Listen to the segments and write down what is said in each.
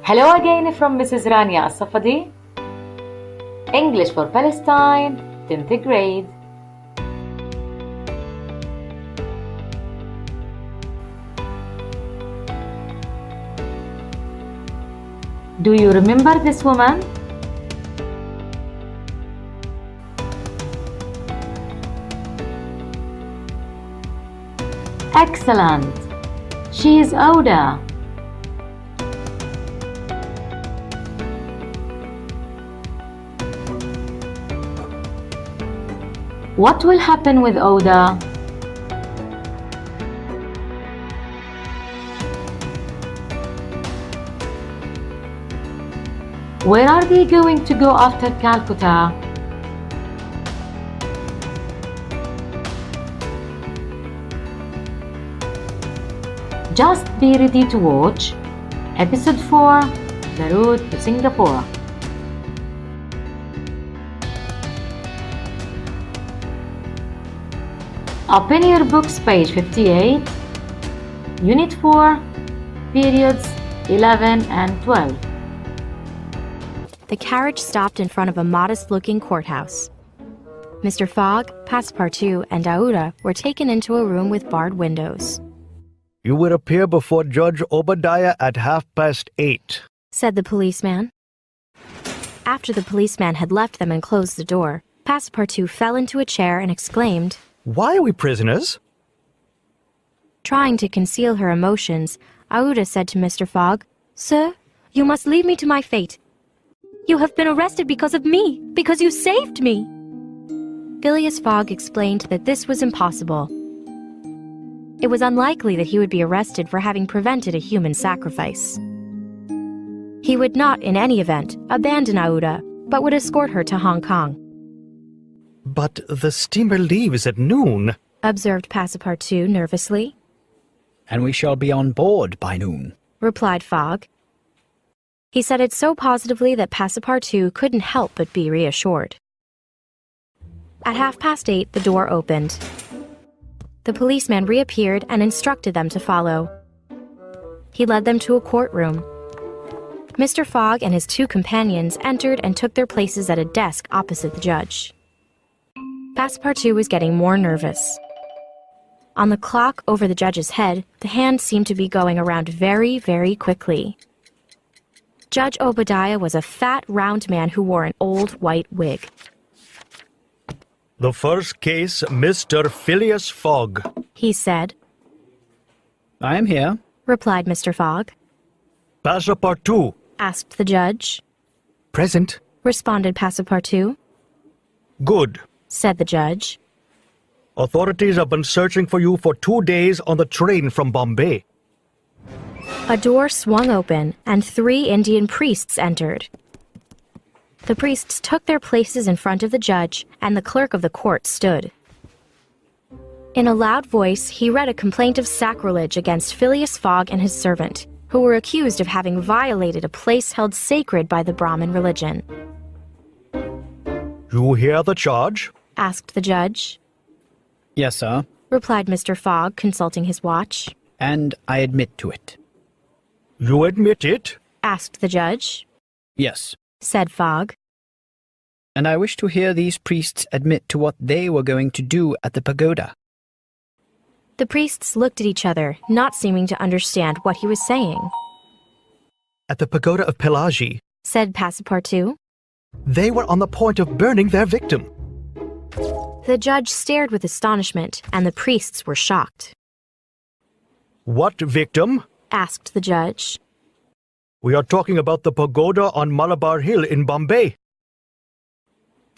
Hello again from Mrs. Rania As-Safadi. English for Palestine, 10th grade. Do you remember this woman? Excellent. She is Oda. What will happen with Oda? Where are they going to go after Calcutta? Just be ready to watch episode 4, The Route to Singapore. Open your books, page 58, Unit 4, periods 11 and 12. The carriage stopped in front of a modest-looking courthouse. Mr. Fogg, Passepartout, and Aouda were taken into a room with barred windows. You will appear before Judge Obadiah at 8:30, said the policeman. After the policeman had left them and closed the door, Passepartout fell into a chair and exclaimed, Why are we prisoners? Trying to conceal her emotions, Aouda said to Mr. Fogg, Sir, you must leave me to my fate. You have been arrested because of me, because you saved me. Phileas Fogg explained that this was impossible. It was unlikely that he would be arrested for having prevented a human sacrifice. He would not, in any event, abandon Aouda, but would escort her to Hong Kong. But the steamer leaves at noon, observed Passepartout nervously. And we shall be on board by noon, replied Fogg. He said it so positively that Passepartout couldn't help but be reassured. At 8:30, the door opened. The policeman reappeared and instructed them to follow. He led them to a courtroom. Mr. Fogg and his two companions entered and took their places at a desk opposite the judge. Passepartout was getting more nervous. On the clock over the judge's head, the hands seemed to be going around very, very quickly. Judge Obadiah was a fat, round man who wore an old white wig. The first case, Mr. Phileas Fogg, he said. I am here, replied Mr. Fogg. Passepartout, asked the judge. present. Responded Passepartout. Good. Said the judge. Authorities have been searching for you for 2 days on the train from Bombay. A door swung open, and 3 Indian priests entered. The priests took their places in front of the judge, and the clerk of the court stood. In a loud voice, he read a complaint of sacrilege against Phileas Fogg and his servant, who were accused of having violated a place held sacred by the Brahmin religion. You hear the charge? Asked the judge. Yes, sir, replied Mr. Fogg, consulting his watch. and I admit to it. You admit it? Asked the judge. Yes, Said Fogg. and I wish to hear these priests admit to what they were going to do at the pagoda. The priests looked at each other, not seeming to understand what he was saying. At the pagoda of Pelagi, Said Passepartout. they were on the point of burning their victim. The judge stared with astonishment, and the priests were shocked. What victim? Asked the judge. We are talking about the pagoda on Malabar Hill in Bombay.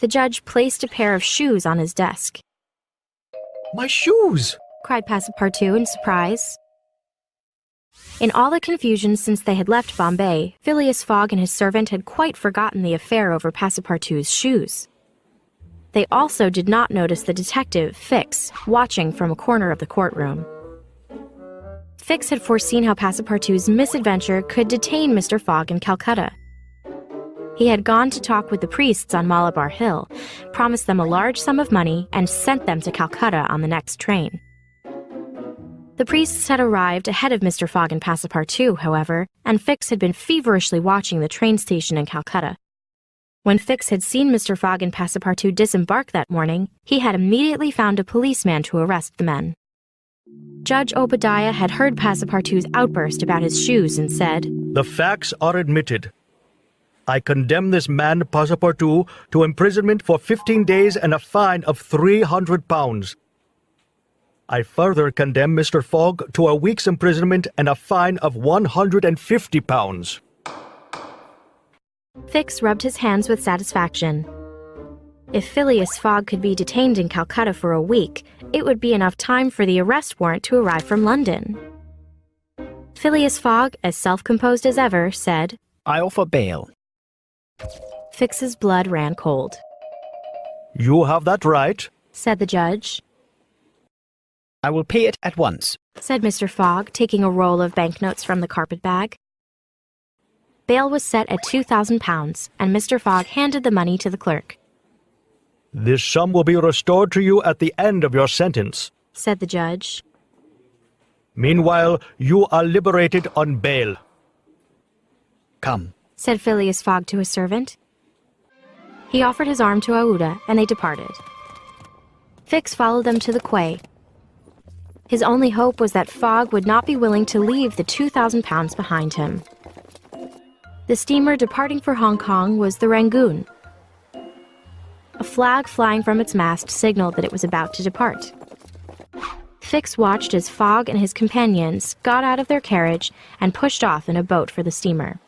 The judge placed a pair of shoes on his desk. My shoes! Cried Passepartout in surprise. In all the confusion since they had left Bombay, Phileas Fogg and his servant had quite forgotten the affair over Passepartout's shoes. They also did not notice the detective, Fix, watching from a corner of the courtroom. Fix had foreseen how Passepartout's misadventure could detain Mr. Fogg in Calcutta. He had gone to talk with the priests on Malabar Hill, promised them a large sum of money, and sent them to Calcutta on the next train. The priests had arrived ahead of Mr. Fogg and Passepartout, however, and Fix had been feverishly watching the train station in Calcutta. When Fix had seen Mr. Fogg and Passepartout disembark that morning, he had immediately found a policeman to arrest the men. Judge Obadiah had heard Passepartout's outburst about his shoes and said, The facts are admitted. I condemn this man, Passepartout, to imprisonment for 15 days and a fine of £300. I further condemn Mr. Fogg to a week's imprisonment and a fine of £150. Fix rubbed his hands with satisfaction. If Phileas Fogg could be detained in Calcutta for a week, it would be enough time for the arrest warrant to arrive from London. Phileas Fogg, as self-composed as ever, said, I offer bail. Fix's blood ran cold. You have that right, Said the judge. I will pay it at once. Said Mr. Fogg, taking a roll of banknotes from the carpet bag. Bail was set at £2,000, and Mr. Fogg handed the money to the clerk. This sum will be restored to you at the end of your sentence, Said the judge. Meanwhile, you are liberated on bail. Come. Said Phileas Fogg to his servant. He offered his arm to Aouda, and they departed. Fix followed them to the quay. His only hope was that Fogg would not be willing to leave the £2,000 behind him. The steamer departing for Hong Kong was the Rangoon. A flag flying from its mast signaled that it was about to depart. Fix watched as Fogg and his companions got out of their carriage and pushed off in a boat for the steamer.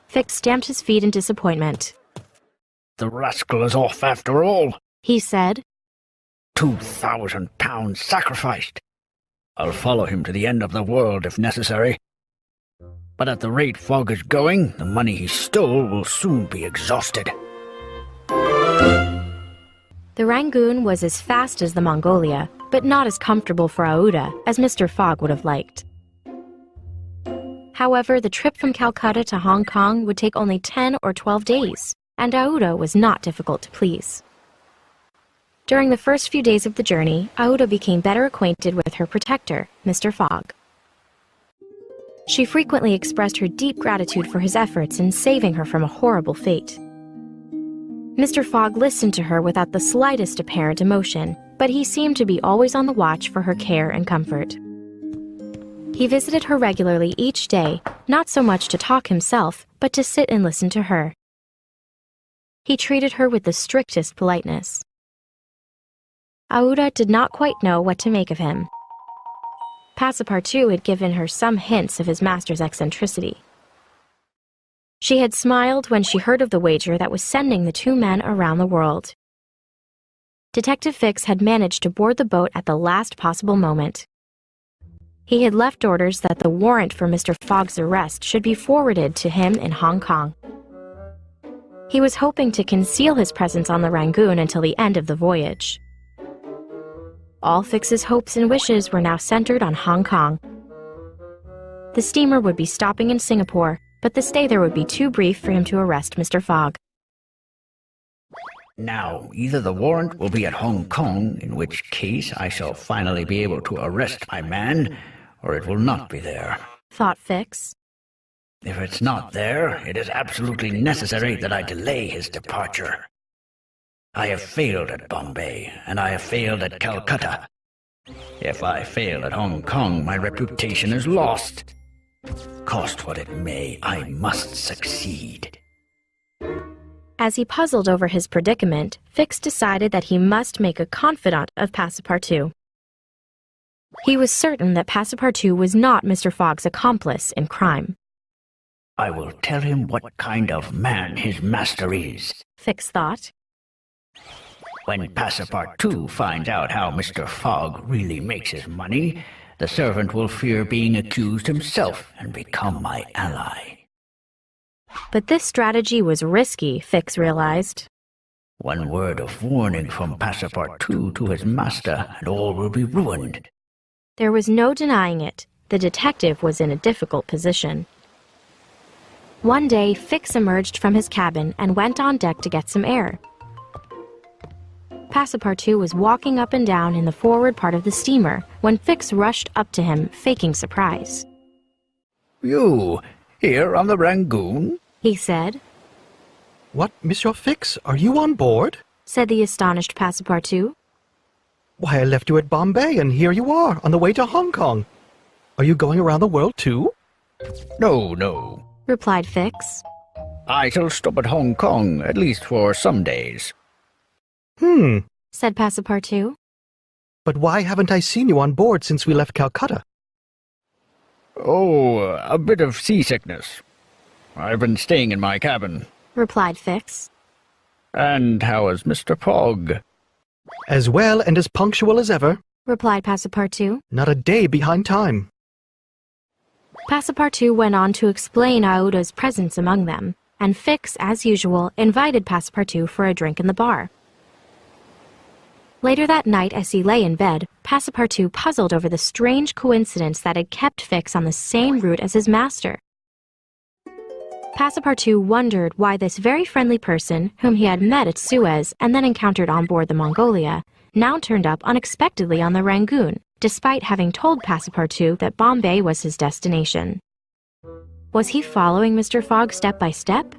Fix stamped his feet in disappointment. The rascal is off after all. He said, £2,000 sacrificed. I'll follow him to the end of the world if necessary. But at the rate Fogg is going, the money he stole will soon be exhausted. The Rangoon was as fast as the Mongolia, but not as comfortable for Aouda as Mr. Fogg would have liked. However, the trip from Calcutta to Hong Kong would take only 10 or 12 days, and Aouda was not difficult to please. During the first few days of the journey, Aouda became better acquainted with her protector, Mr. Fogg. She frequently expressed her deep gratitude for his efforts in saving her from a horrible fate. Mr. Fogg listened to her without the slightest apparent emotion, but he seemed to be always on the watch for her care and comfort. He visited her regularly each day, not so much to talk himself, but to sit and listen to her. He treated her with the strictest politeness. Aouda did not quite know what to make of him. Passepartout had given her some hints of his master's eccentricity. She had smiled when she heard of the wager that was sending the two men around the world. Detective Fix had managed to board the boat at the last possible moment. He had left orders that the warrant for Mr. Fogg's arrest should be forwarded to him in Hong Kong. He was hoping to conceal his presence on the Rangoon until the end of the voyage. All Fix's hopes and wishes were now centered on Hong Kong. The steamer would be stopping in Singapore, but the stay there would be too brief for him to arrest Mr. Fogg. Now, either the warrant will be at Hong Kong, in which case I shall finally be able to arrest my man, or it will not be there, thought Fix. If it's not there, it is absolutely necessary that I delay his departure. I have failed at Bombay, and I have failed at Calcutta. If I fail at Hong Kong, my reputation is lost. Cost what it may, I must succeed. As he puzzled over his predicament, Fix decided that he must make a confidant of Passepartout. He was certain that Passepartout was not Mr. Fogg's accomplice in crime. I will tell him what kind of man his master is, Fix thought. When Passepartout finds out how Mr. Fogg really makes his money, the servant will fear being accused himself and become my ally. But this strategy was risky, Fix realized. One word of warning from Passepartout to his master, and all will be ruined. There was no denying it. The detective was in a difficult position. One day, Fix emerged from his cabin and went on deck to get some air. Passepartout was walking up and down in the forward part of the steamer when Fix rushed up to him, faking surprise. You, here on the Rangoon? He said. What, Monsieur Fix, are you on board? Said the astonished Passepartout. Why, I left you at Bombay, and here you are, on the way to Hong Kong. Are you going around the world, too? No, Replied Fix. I shall stop at Hong Kong, at least for some days. Said Passepartout. But why haven't I seen you on board since we left Calcutta? Oh, a bit of seasickness. I've been staying in my cabin. Replied Fix. And how is Mr. Fogg? As well and as punctual as ever. Replied Passepartout. Not a day behind time. Passepartout went on to explain Aouda's presence among them, and Fix, as usual, invited Passepartout for a drink in the bar. Later that night, as he lay in bed, Passepartout puzzled over the strange coincidence that had kept Fix on the same route as his master. Passepartout wondered why this very friendly person, whom he had met at Suez and then encountered on board the Mongolia, now turned up unexpectedly on the Rangoon, despite having told Passepartout that Bombay was his destination. Was he following Mr. Fogg step by step?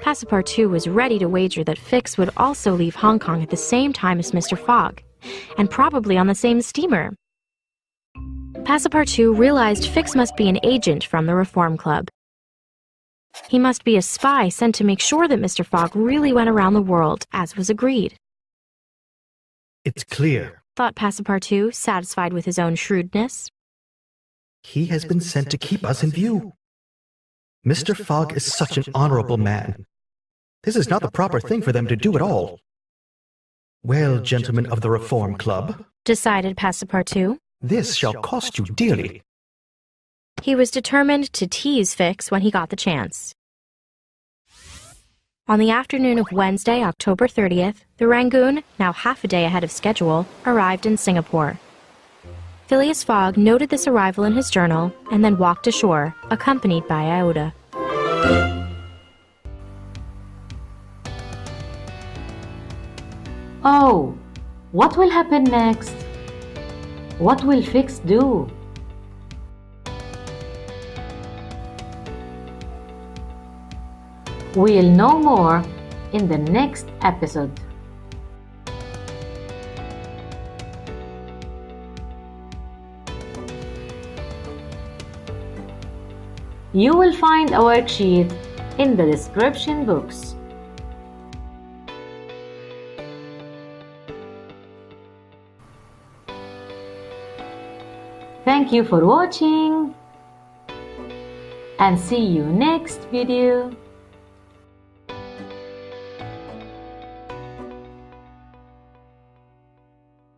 Passepartout was ready to wager that Fix would also leave Hong Kong at the same time as Mr. Fogg, and probably on the same steamer. Passepartout realized Fix must be an agent from the Reform Club. He must be a spy sent to make sure that Mr. Fogg really went around the world, as was agreed. It's clear. Thought Passepartout, satisfied with his own shrewdness. He has been sent to keep us in view. Mr. Fogg is such an honorable man. This is not the proper thing for them to do at all. Well, gentlemen of the Reform Club, Decided Passepartout. this shall cost you dearly. He was determined to tease Fix when he got the chance. On the afternoon of Wednesday, October 30th, the Rangoon, now half a day ahead of schedule, arrived in Singapore. Phileas Fogg noted this arrival in his journal and then walked ashore, accompanied by Aouda. Oh, what will happen next? What will Fix do? We'll know more in the next episode. You will find a worksheet in the description box. Thank you for watching and see you next video.